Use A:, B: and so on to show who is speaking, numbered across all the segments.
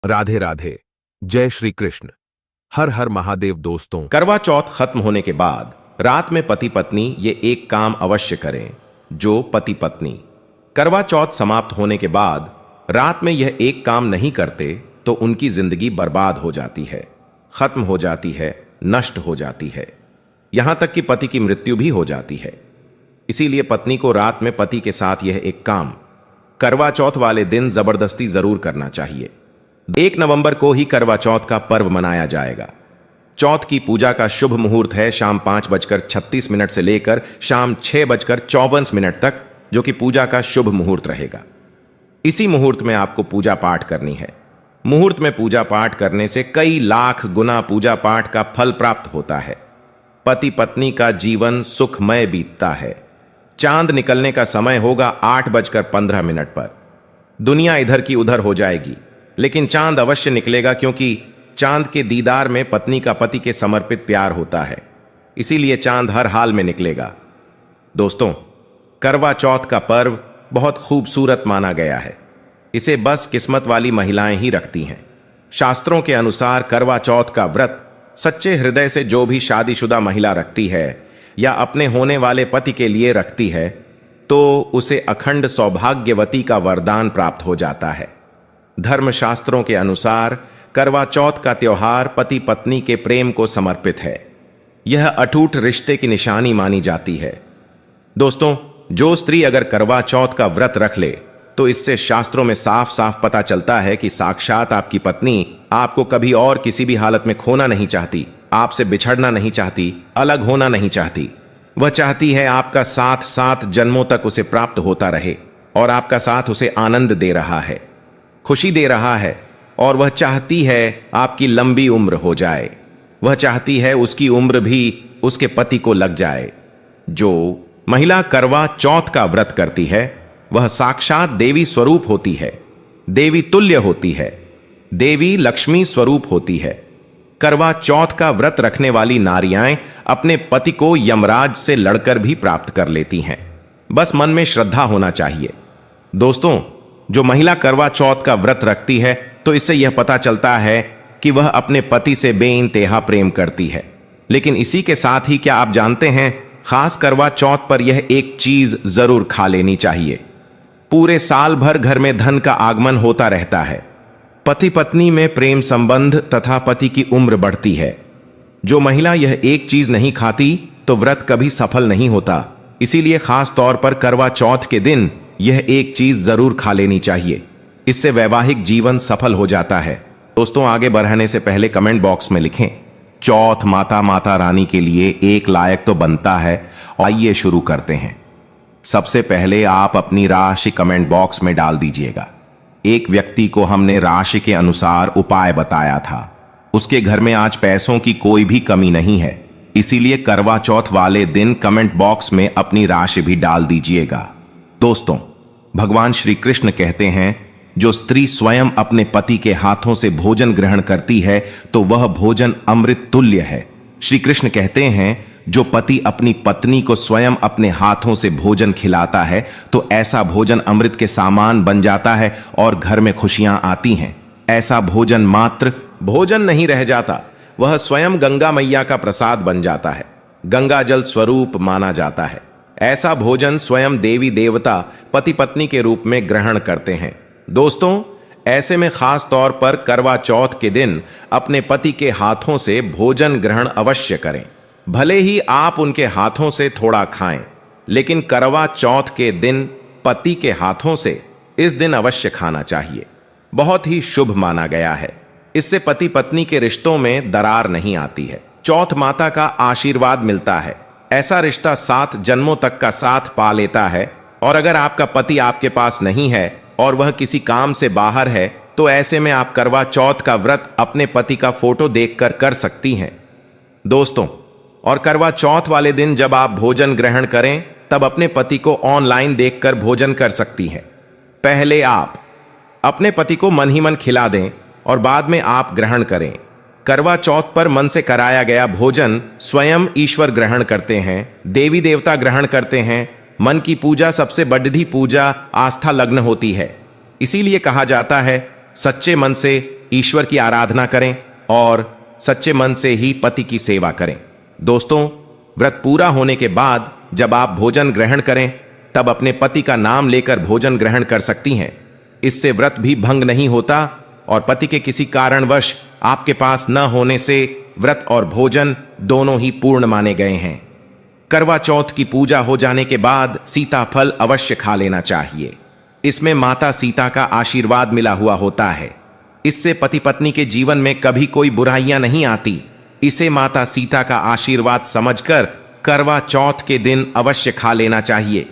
A: राधे राधे। जय श्री कृष्ण। हर हर महादेव। दोस्तों,
B: करवा चौथ खत्म होने के बाद रात में पति पत्नी ये एक काम अवश्य करें। जो पति पत्नी करवा चौथ समाप्त होने के बाद रात में यह एक काम नहीं करते तो उनकी जिंदगी बर्बाद हो जाती है, खत्म हो जाती है, नष्ट हो जाती है, यहां तक कि पति की मृत्यु भी हो जाती है। इसीलिए पत्नी को रात में पति के साथ यह एक काम करवा चौथ वाले दिन जबरदस्ती जरूर करना चाहिए। 1 नवंबर को ही करवा चौथ का पर्व मनाया जाएगा। चौथ की पूजा का शुभ मुहूर्त है शाम 5:36 से लेकर शाम 6:54 तक, जो कि पूजा का शुभ मुहूर्त रहेगा। इसी मुहूर्त में आपको पूजा पाठ करनी है। मुहूर्त में पूजा पाठ करने से कई लाख गुना पूजा पाठ का फल प्राप्त होता है। पति पत्नी का जीवन सुखमय बीतता है। चांद निकलने का समय होगा 8:15 पर। दुनिया इधर की उधर हो जाएगी, लेकिन चांद अवश्य निकलेगा, क्योंकि चांद के दीदार में पत्नी का पति के समर्पित प्यार होता है। इसीलिए चांद हर हाल में निकलेगा। दोस्तों, करवा चौथ का पर्व बहुत खूबसूरत माना गया है। इसे बस किस्मत वाली महिलाएं ही रखती हैं। शास्त्रों के अनुसार करवा चौथ का व्रत सच्चे हृदय से जो भी शादीशुदा महिला रखती है या अपने होने वाले पति के लिए रखती है, तो उसे अखंड सौभाग्यवती का वरदान प्राप्त हो जाता है। धर्मशास्त्रों के अनुसार करवा चौथ का त्योहार पति पत्नी के प्रेम को समर्पित है। यह अटूट रिश्ते की निशानी मानी जाती है। दोस्तों, जो स्त्री अगर करवा चौथ का व्रत रख ले तो इससे शास्त्रों में साफ साफ पता चलता है कि साक्षात आपकी पत्नी आपको कभी और किसी भी हालत में खोना नहीं चाहती, आपसे बिछड़ना नहीं चाहती, अलग होना नहीं चाहती। वह चाहती है आपका साथ 7 जन्मों तक उसे प्राप्त होता रहे, और आपका साथ उसे आनंद दे रहा है, खुशी दे रहा है, और वह चाहती है आपकी लंबी उम्र हो जाए। वह चाहती है उसकी उम्र भी उसके पति को लग जाए। जो महिला करवा चौथ का व्रत करती है वह साक्षात देवी स्वरूप होती है, देवी तुल्य होती है, देवी लक्ष्मी स्वरूप होती है। करवा चौथ का व्रत रखने वाली नारियां अपने पति को यमराज से लड़कर भी प्राप्त कर लेती हैं। बस मन में श्रद्धा होना चाहिए। दोस्तों, जो महिला करवा चौथ का व्रत रखती है तो इससे यह पता चलता है कि वह अपने पति से बेइंतहा प्रेम करती है। लेकिन इसी के साथ ही क्या आप जानते हैं, खास करवा चौथ पर यह एक चीज जरूर खा लेनी चाहिए। पूरे साल भर घर में धन का आगमन होता रहता है। पति पत्नी में प्रेम संबंध तथा पति की उम्र बढ़ती है। जो महिला यह एक चीज नहीं खाती तो व्रत कभी सफल नहीं होता। इसीलिए खास तौर पर करवा चौथ के दिन यह एक चीज जरूर खा लेनी चाहिए। इससे वैवाहिक जीवन सफल हो जाता है। दोस्तों, आगे बढ़ने से पहले कमेंट बॉक्स में लिखें, चौथ माता रानी के लिए एक लायक तो बनता है। आइए शुरू करते हैं। सबसे पहले आप अपनी राशि कमेंट बॉक्स में डाल दीजिएगा। एक व्यक्ति को हमने राशि के अनुसार उपाय बताया था। उसके घर में आज पैसों की कोई भी कमी नहीं है। इसीलिए करवा चौथ वाले दिन कमेंट बॉक्स में अपनी राशि भी डाल दीजिएगा। दोस्तों, भगवान श्री कृष्ण कहते हैं, जो स्त्री स्वयं अपने पति के हाथों से भोजन ग्रहण करती है तो वह भोजन अमृत तुल्य है। श्री कृष्ण कहते हैं, जो पति अपनी पत्नी को स्वयं अपने हाथों से भोजन खिलाता है तो ऐसा भोजन अमृत के सामान बन जाता है और घर में खुशियां आती हैं। ऐसा भोजन मात्र भोजन नहीं रह जाता, वह स्वयं गंगा मैया का प्रसाद बन जाता है, गंगा जल स्वरूप माना जाता है। ऐसा भोजन स्वयं देवी देवता पति पत्नी के रूप में ग्रहण करते हैं। दोस्तों, ऐसे में खास तौर पर करवा चौथ के दिन अपने पति के हाथों से भोजन ग्रहण अवश्य करें। भले ही आप उनके हाथों से थोड़ा खाएं, लेकिन करवा चौथ के दिन पति के हाथों से इस दिन अवश्य खाना चाहिए। बहुत ही शुभ माना गया है। इससे पति पत्नी के रिश्तों में दरार नहीं आती है। चौथ माता का आशीर्वाद मिलता है। ऐसा रिश्ता 7 जन्मों तक का साथ पा लेता है। और अगर आपका पति आपके पास नहीं है और वह किसी काम से बाहर है तो ऐसे में आप करवा चौथ का व्रत अपने पति का फोटो देखकर कर सकती हैं। दोस्तों, और करवा चौथ वाले दिन जब आप भोजन ग्रहण करें तब अपने पति को ऑनलाइन देखकर भोजन कर सकती हैं। पहले आप अपने पति को मन ही मन खिला दें और बाद में आप ग्रहण करें। करवा चौथ पर मन से कराया गया भोजन स्वयं ईश्वर ग्रहण करते हैं, देवी देवता ग्रहण करते हैं। मन की पूजा सबसे बड़ी पूजा आस्था लग्न होती है। इसीलिए कहा जाता है, सच्चे मन से ईश्वर की आराधना करें और सच्चे मन से ही पति की सेवा करें। दोस्तों, व्रत पूरा होने के बाद जब आप भोजन ग्रहण करें तब अपने पति का नाम लेकर भोजन ग्रहण कर सकती हैं। इससे व्रत भी भंग नहीं होता और पति के किसी कारणवश आपके पास न होने से व्रत और भोजन दोनों ही पूर्ण माने गए हैं। करवा चौथ की पूजा हो जाने के बाद सीताफल अवश्य खा लेना चाहिए। इसमें माता सीता का आशीर्वाद मिला हुआ होता है। इससे पति पत्नी के जीवन में कभी कोई बुराइयां नहीं आती। इसे माता सीता का आशीर्वाद समझकर करवा चौथ के दिन अवश्य खा लेना चाहिए।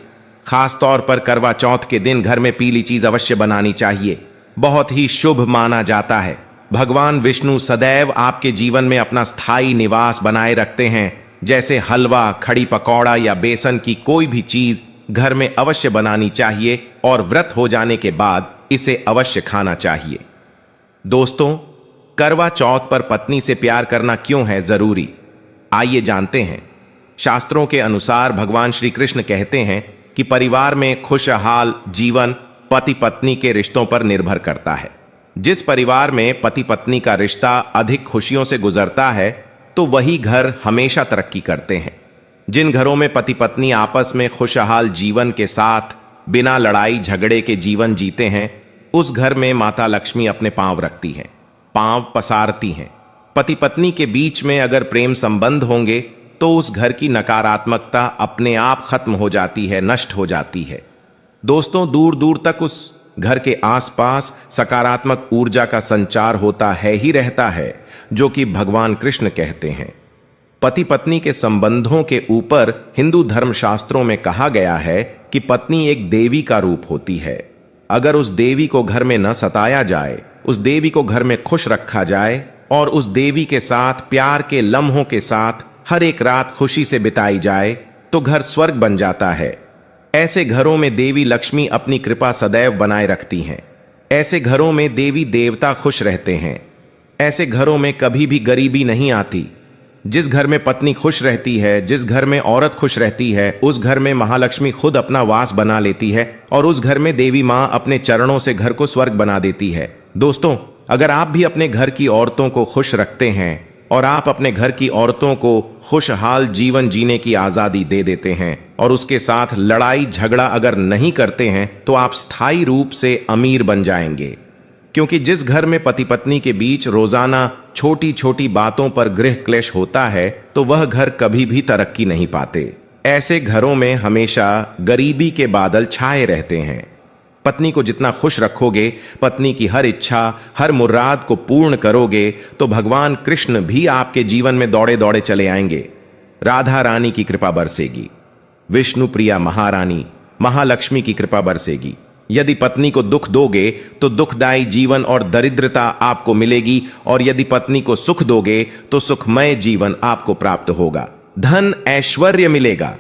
B: खास तौर पर करवा चौथ के दिन घर में पीली चीज अवश्य बनानी चाहिए, बहुत ही शुभ माना जाता है। भगवान विष्णु सदैव आपके जीवन में अपना स्थायी निवास बनाए रखते हैं। जैसे हलवा, खड़ी पकौड़ा या बेसन की कोई भी चीज घर में अवश्य बनानी चाहिए और व्रत हो जाने के बाद इसे अवश्य खाना चाहिए। दोस्तों, करवा चौथ पर पत्नी से प्यार करना क्यों है जरूरी, आइए जानते हैं। शास्त्रों के अनुसार भगवान श्री कृष्ण कहते हैं कि परिवार में खुशहाल जीवन पति पत्नी के रिश्तों पर निर्भर करता है। जिस परिवार में पति पत्नी का रिश्ता अधिक खुशियों से गुजरता है तो वही घर हमेशा तरक्की करते हैं। जिन घरों में पति पत्नी आपस में खुशहाल जीवन के साथ बिना लड़ाई झगड़े के जीवन जीते हैं, उस घर में माता लक्ष्मी अपने पांव रखती हैं, पांव पसारती हैं। पति पत्नी के बीच में अगर प्रेम संबंध होंगे तो उस घर की नकारात्मकता अपने आप खत्म हो जाती है, नष्ट हो जाती है। दोस्तों, दूर दूर तक उस घर के आसपास सकारात्मक ऊर्जा का संचार होता है ही रहता है, जो कि भगवान कृष्ण कहते हैं। पति पत्नी के संबंधों के ऊपर हिंदू धर्मशास्त्रों में कहा गया है कि पत्नी एक देवी का रूप होती है। अगर उस देवी को घर में न सताया जाए, उस देवी को घर में खुश रखा जाए और उस देवी के साथ प्यार के लम्हों के साथ हर एक रात खुशी से बिताई जाए तो घर स्वर्ग बन जाता है। ऐसे घरों में देवी लक्ष्मी अपनी कृपा सदैव बनाए रखती हैं। ऐसे घरों में देवी देवता खुश रहते हैं। ऐसे घरों में कभी भी गरीबी नहीं आती। जिस घर में पत्नी खुश रहती है, जिस घर में औरत खुश रहती है, उस घर में महालक्ष्मी खुद अपना वास बना लेती है और उस घर में देवी मां अपने चरणों से घर को स्वर्ग बना देती है। दोस्तों, अगर आप भी अपने घर की औरतों को खुश रखते हैं और आप अपने घर की औरतों को खुशहाल जीवन जीने की आजादी दे देते हैं और उसके साथ लड़ाई झगड़ा अगर नहीं करते हैं तो आप स्थायी रूप से अमीर बन जाएंगे। क्योंकि जिस घर में पति पत्नी के बीच रोजाना छोटी छोटी बातों पर गृह क्लेश होता है तो वह घर कभी भी तरक्की नहीं पाते। ऐसे घरों में हमेशा गरीबी के बादल छाए रहते हैं। पत्नी को जितना खुश रखोगे, पत्नी की हर इच्छा, हर मुराद को पूर्ण करोगे तो भगवान कृष्ण भी आपके जीवन में दौड़े दौड़े चले आएंगे। राधा रानी की कृपा बरसेगी, विष्णु प्रिया महारानी महालक्ष्मी की कृपा बरसेगी। यदि पत्नी को दुख दोगे तो दुखदायी जीवन और दरिद्रता आपको मिलेगी और यदि पत्नी को सुख दोगे तो सुखमय जीवन आपको प्राप्त होगा। धन ऐश्वर्य मिलेगा,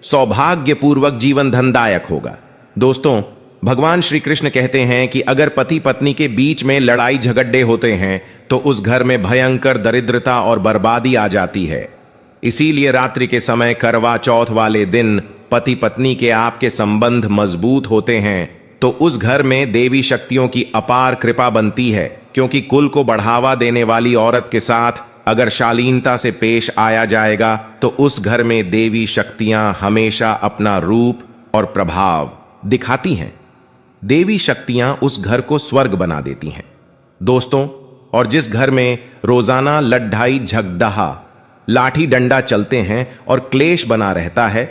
B: सौभाग्यपूर्वक जीवन धनदायक होगा। दोस्तों, भगवान श्री कृष्ण कहते हैं कि अगर पति पत्नी के बीच में लड़ाई झगड़े होते हैं तो उस घर में भयंकर दरिद्रता और बर्बादी आ जाती है। इसीलिए रात्रि के समय करवा चौथ वाले दिन पति पत्नी के आपके संबंध मजबूत होते हैं तो उस घर में देवी शक्तियों की अपार कृपा बनती है। क्योंकि कुल को बढ़ावा देने वाली औरत के साथ अगर शालीनता से पेश आया जाएगा तो उस घर में देवी शक्तियां हमेशा अपना रूप और प्रभाव दिखाती हैं। देवी शक्तियां उस घर को स्वर्ग बना देती हैं। दोस्तों, और जिस घर में रोजाना लड्ढाई झगड़हा, लाठी डंडा चलते हैं और क्लेश बना रहता है,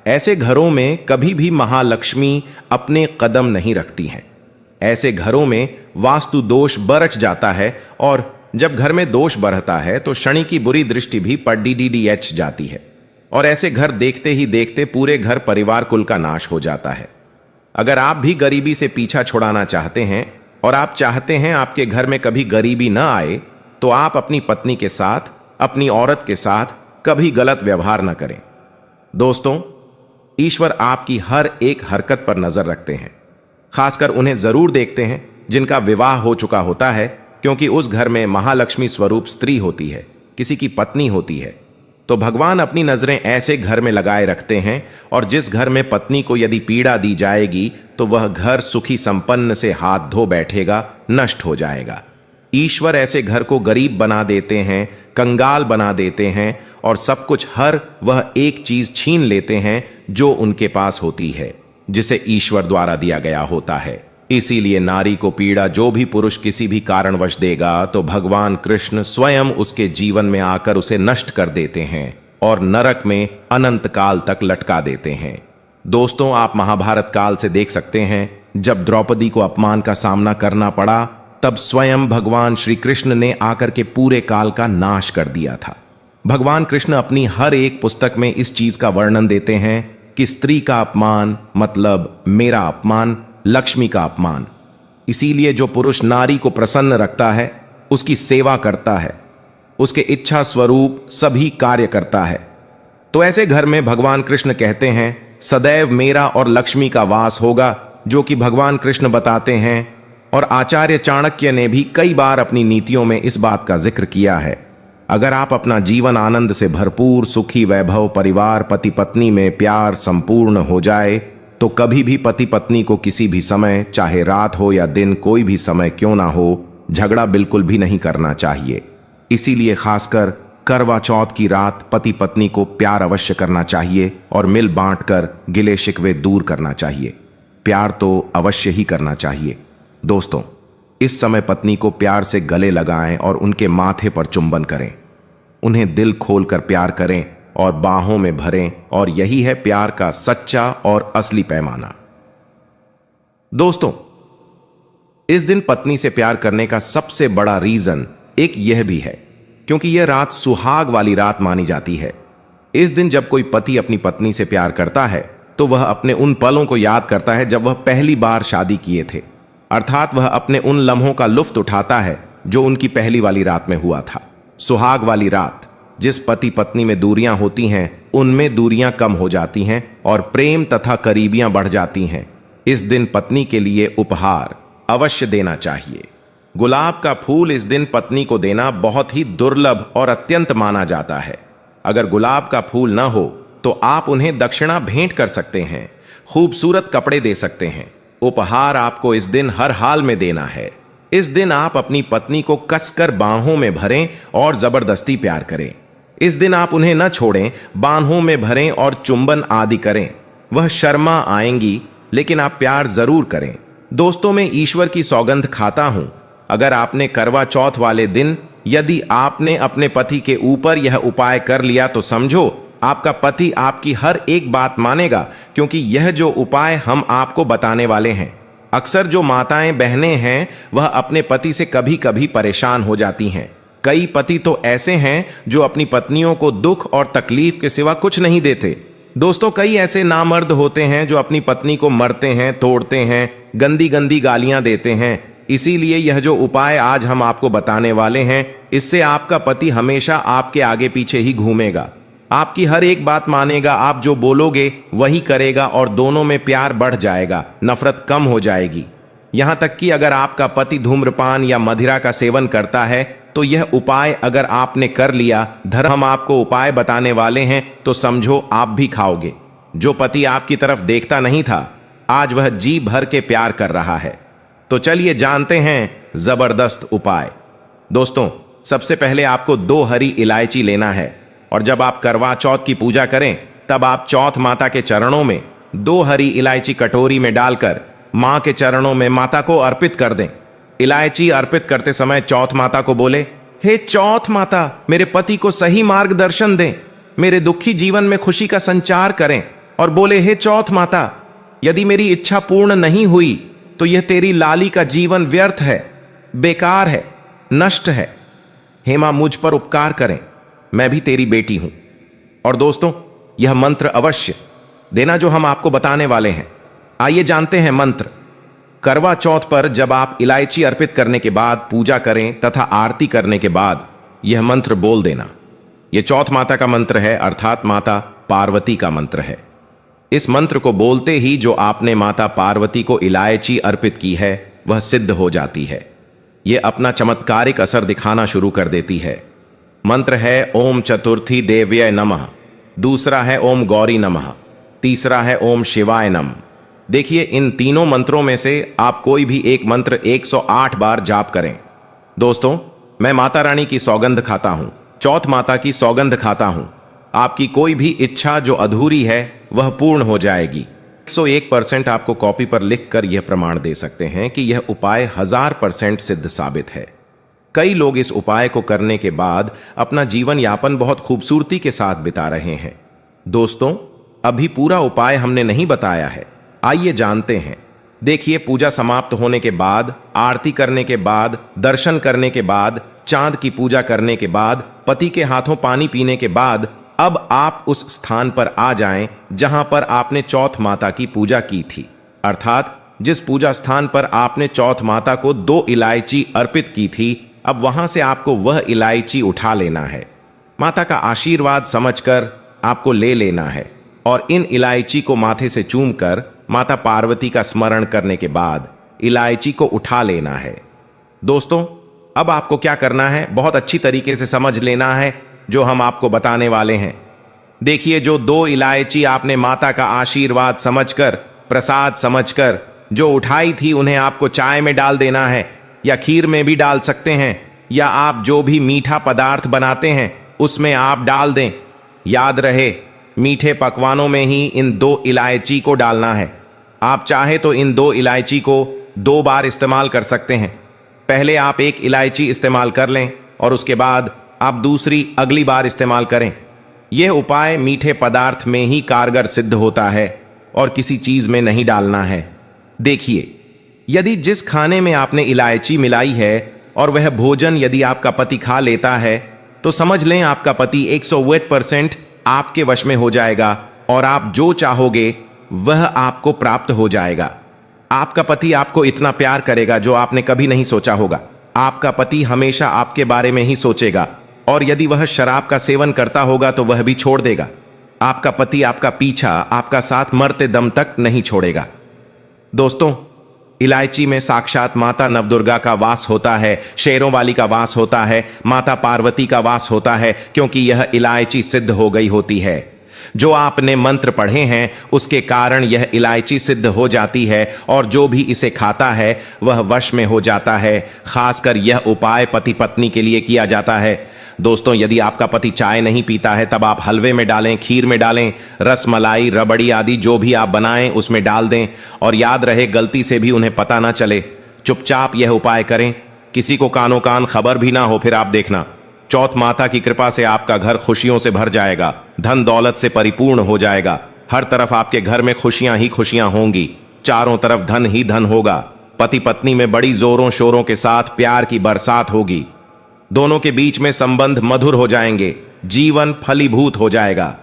B: ऐसे घरों में कभी भी महालक्ष्मी अपने कदम नहीं रखती हैं। ऐसे घरों में वास्तु दोष बरच जाता है और जब घर में दोष बढ़ता है तो शनि की बुरी दृष्टि भी पड़ीडीडीएच जाती है और ऐसे घर देखते ही देखते पूरे घर परिवार कुल का नाश हो जाता है। अगर आप भी गरीबी से पीछा छुड़ाना चाहते हैं और आप चाहते हैं आपके घर में कभी गरीबी न आए तो आप अपनी पत्नी के साथ, अपनी औरत के साथ कभी गलत व्यवहार न करें। दोस्तों, ईश्वर आपकी हर एक हरकत पर नजर रखते हैं। खासकर उन्हें जरूर देखते हैं जिनका विवाह हो चुका होता है, क्योंकि उस घर में महालक्ष्मी स्वरूप स्त्री होती है, किसी की पत्नी होती है। तो भगवान अपनी नजरें ऐसे घर में लगाए रखते हैं और जिस घर में पत्नी को यदि पीड़ा दी जाएगी तो वह घर सुखी संपन्न से हाथ धो बैठेगा, नष्ट हो जाएगा। ईश्वर ऐसे घर को गरीब बना देते हैं, कंगाल बना देते हैं और सब कुछ हर वह एक चीज छीन लेते हैं जो उनके पास होती है, जिसे ईश्वर द्वारा दिया गया होता है। इसीलिए नारी को पीड़ा जो भी पुरुष किसी भी कारणवश देगा तो भगवान कृष्ण स्वयं उसके जीवन में आकर उसे नष्ट कर देते हैं और नरक में अनंत काल तक लटका देते हैं। दोस्तों, आप महाभारत काल से देख सकते हैं, जब द्रौपदी को अपमान का सामना करना पड़ा तब स्वयं भगवान श्री कृष्ण ने आकर के पूरे काल का नाश कर दिया था। भगवान कृष्ण अपनी हर एक पुस्तक में इस चीज का वर्णन देते हैं कि स्त्री का अपमान मतलब मेरा अपमान, लक्ष्मी का अपमान। इसीलिए जो पुरुष नारी को प्रसन्न रखता है, उसकी सेवा करता है, उसके इच्छा स्वरूप सभी कार्य करता है, तो ऐसे घर में भगवान कृष्ण कहते हैं सदैव मेरा और लक्ष्मी का वास होगा, जो कि भगवान कृष्ण बताते हैं। और आचार्य चाणक्य ने भी कई बार अपनी नीतियों में इस बात का जिक्र किया है। अगर आप अपना जीवन आनंद से भरपूर, सुखी, वैभव, परिवार, पति पत्नी में प्यार संपूर्ण हो जाए तो कभी भी पति पत्नी को किसी भी समय, चाहे रात हो या दिन, कोई भी समय क्यों ना हो, झगड़ा बिल्कुल भी नहीं करना चाहिए। इसीलिए खासकर करवा चौथ की रात पति पत्नी को प्यार अवश्य करना चाहिए और मिल बांट कर गिले शिकवे दूर करना चाहिए। प्यार तो अवश्य ही करना चाहिए। दोस्तों, इस समय पत्नी को प्यार से गले लगाएं और उनके माथे पर चुंबन करें, उन्हें दिल खोलकर प्यार करें और बाहों में भरें, और यही है प्यार का सच्चा और असली पैमाना। दोस्तों, इस दिन पत्नी से प्यार करने का सबसे बड़ा रीजन एक यह भी है क्योंकि यह रात सुहाग वाली रात मानी जाती है। इस दिन जब कोई पति अपनी पत्नी से प्यार करता है तो वह अपने उन पलों को याद करता है जब वह पहली बार शादी किए थे, अर्थात वह अपने उन लम्हों का लुफ्त उठाता है जो उनकी पहली वाली रात में हुआ था। सुहाग वाली रात, जिस पति पत्नी में दूरियां होती हैं उनमें दूरियां कम हो जाती हैं और प्रेम तथा करीबियां बढ़ जाती हैं। इस दिन पत्नी के लिए उपहार अवश्य देना चाहिए। गुलाब का फूल इस दिन पत्नी को देना बहुत ही दुर्लभ और अत्यंत माना जाता है। अगर गुलाब का फूल न हो तो आप उन्हें दक्षिणा भेंट कर सकते हैं, खूबसूरत कपड़े दे सकते हैं। उपहार आपको इस दिन हर हाल में देना है। इस दिन आप अपनी पत्नी को कसकर बाहों में भरें और जबरदस्ती प्यार करें। इस दिन आप उन्हें न छोड़ें, बाहों में भरें और चुंबन आदि करें। वह शर्मा आएंगी लेकिन आप प्यार जरूर करें। दोस्तों, मैं ईश्वर की सौगंध खाता हूं, अगर आपने करवा चौथ वाले दिन यदि आपने अपने पति के ऊपर यह उपाय कर लिया तो समझो आपका पति आपकी हर एक बात मानेगा, क्योंकि यह जो उपाय हम आपको बताने वाले हैं। अक्सर जो माताएं बहनें हैं वह अपने पति से कभी कभी परेशान हो जाती हैं। कई पति तो ऐसे हैं जो अपनी पत्नियों को दुख और तकलीफ के सिवा कुछ नहीं देते। दोस्तों, कई ऐसे नामर्द होते हैं जो अपनी पत्नी को मरते हैं, तोड़ते हैं, गंदी गंदी गालियां देते हैं। इसीलिए यह जो उपाय आज हम आपको बताने वाले हैं, इससे आपका पति हमेशा आपके आगे पीछे ही घूमेगा, आपकी हर एक बात मानेगा, आप जो बोलोगे वही करेगा और दोनों में प्यार बढ़ जाएगा, नफरत कम हो जाएगी। यहां तक कि अगर आपका पति धूम्रपान या मदिरा का सेवन करता है तो यह उपाय अगर आपने कर लिया, धर्म हम आपको उपाय बताने वाले हैं, तो समझो आप भी खाओगे। जो पति आपकी तरफ देखता नहीं था, आज वह जी भर के प्यार कर रहा है। तो चलिए जानते हैं जबरदस्त उपाय। दोस्तों, सबसे पहले आपको 2 हरी इलायची लेना है और जब आप करवा चौथ की पूजा करें तब आप चौथ माता के चरणों में 2 हरी इलायची कटोरी में डालकर मां के चरणों में माता को अर्पित कर दें। इलायची अर्पित करते समय चौथ माता को बोले, हे चौथ माता, मेरे पति को सही मार्गदर्शन दें, मेरे दुखी जीवन में खुशी का संचार करें। और बोले, हे चौथ माता, यदि मेरी इच्छा पूर्ण नहीं हुई तो यह तेरी लाली का जीवन व्यर्थ है, बेकार है, नष्ट है। हे मां, मुझ पर उपकार करें, मैं भी तेरी बेटी हूं। और दोस्तों, यह मंत्र अवश्य देना जो हम आपको बताने वाले हैं। आइए जानते हैं मंत्र। करवा चौथ पर जब आप इलायची अर्पित करने के बाद पूजा करें तथा आरती करने के बाद यह मंत्र बोल देना। यह चौथ माता का मंत्र है, अर्थात माता पार्वती का मंत्र है। इस मंत्र को बोलते ही जो आपने माता पार्वती को इलायची अर्पित की है वह सिद्ध हो जाती है। यह अपना चमत्कारिक असर दिखाना शुरू कर देती है। मंत्र है ओम चतुर्थी देव्य नमः, दूसरा है ओम गौरी नमः, तीसरा है ओम शिवाय नमः। देखिए, इन तीनों मंत्रों में से आप कोई भी एक मंत्र 108 बार जाप करें। दोस्तों, मैं माता रानी की सौगंध खाता हूं, चौथ माता की सौगंध खाता हूं। आपकी कोई भी इच्छा जो अधूरी है वह पूर्ण हो जाएगी। 101% आपको कॉपी पर लिखकर यह प्रमाण दे सकते हैं कि यह उपाय 1000% सिद्ध साबित है। कई लोग इस उपाय को करने के बाद अपना जीवन यापन बहुत खूबसूरती के साथ बिता रहे हैं। दोस्तों, अभी पूरा उपाय हमने नहीं बताया है, आइए जानते हैं। देखिए, पूजा समाप्त होने के बाद, आरती करने के बाद, दर्शन करने के बाद, चांद की पूजा करने के बाद, पति के हाथों पानी पीने के बाद, अब आप उस स्थान पर आ जाएं जहां पर आपने चौथ माता की पूजा की थी। अर्थात जिस पूजा स्थान पर आपने चौथ माता को 2 इलायची अर्पित की थी, अब वहां से आपको वह इलायची उठा लेना है। माता का आशीर्वाद समझकर आपको ले लेना है और इन इलायची को माथे से चूमकर माता पार्वती का स्मरण करने के बाद इलायची को उठा लेना है। दोस्तों, अब आपको क्या करना है, बहुत अच्छी तरीके से समझ लेना है जो हम आपको बताने वाले हैं। देखिए, जो 2 इलायची आपने माता का आशीर्वाद समझकर, प्रसाद समझकर जो उठाई थी, उन्हें आपको चाय में डाल देना है या खीर में भी डाल सकते हैं, या आप जो भी मीठा पदार्थ बनाते हैं उसमें आप डाल दें। याद रहे, मीठे पकवानों में ही इन 2 इलायची को डालना है। आप चाहे तो इन 2 इलायची को 2 बार इस्तेमाल कर सकते हैं। पहले आप 1 इलायची इस्तेमाल कर लें और उसके बाद आप दूसरी अगली बार इस्तेमाल करें। यह उपाय मीठे पदार्थ में ही कारगर सिद्ध होता है और किसी चीज में नहीं डालना है। देखिए, यदि जिस खाने में आपने इलायची मिलाई है और वह भोजन यदि आपका पति खा लेता है, तो समझ लें आपका पति 101% आपके वश में हो जाएगा और आप जो चाहोगे वह आपको प्राप्त हो जाएगा। आपका पति आपको इतना प्यार करेगा जो आपने कभी नहीं सोचा होगा। आपका पति हमेशा आपके बारे में ही सोचेगा और यदि वह शराब का सेवन करता होगा तो वह भी छोड़ देगा। आपका पति आपका पीछा, आपका साथ मरते दम तक नहीं छोड़ेगा। दोस्तों, इलायची में साक्षात माता नवदुर्गा का वास होता है, शेरों वाली का वास होता है, माता पार्वती का वास होता है, क्योंकि यह इलायची सिद्ध हो गई होती है। जो आपने मंत्र पढ़े हैं उसके कारण यह इलायची सिद्ध हो जाती है और जो भी इसे खाता है वह वश में हो जाता है। खासकर यह उपाय पति पत्नी के लिए किया जाता है। दोस्तों, यदि आपका पति चाय नहीं पीता है तब आप हलवे में डालें, खीर में डालें, रस मलाई, रबड़ी आदि जो भी आप बनाएं उसमें डाल दें और याद रहे गलती से भी उन्हें पता ना चले। चुपचाप यह उपाय करें, किसी को कानो कान खबर भी ना हो। फिर आप देखना, चौथ माता की कृपा से आपका घर खुशियों से भर जाएगा, धन दौलत से परिपूर्ण हो जाएगा। हर तरफ आपके घर में खुशियां ही खुशियां होंगी, चारों तरफ धन ही धन होगा। पति पत्नी में बड़ी जोरों शोरों के साथ प्यार की बरसात होगी। दोनों के बीच में संबंध मधुर हो जाएंगे, जीवन फलीभूत हो जाएगा।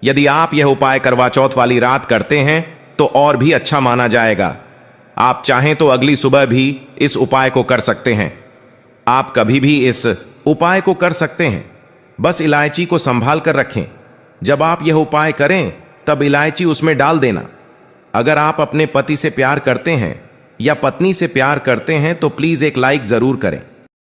B: यदि आप यह उपाय करवा चौथ वाली रात करते हैं तो और भी अच्छा माना जाएगा। आप चाहें तो अगली सुबह भी इस उपाय को कर सकते हैं। आप कभी भी इस उपाय को कर सकते हैं। बस इलायची को संभाल कर रखें। जब आप यह उपाय करें तब इलायची उसमें डाल देना। अगर आप अपने पति से प्यार करते हैं या पत्नी से प्यार करते हैं तो प्लीज एक लाइक जरूर करें।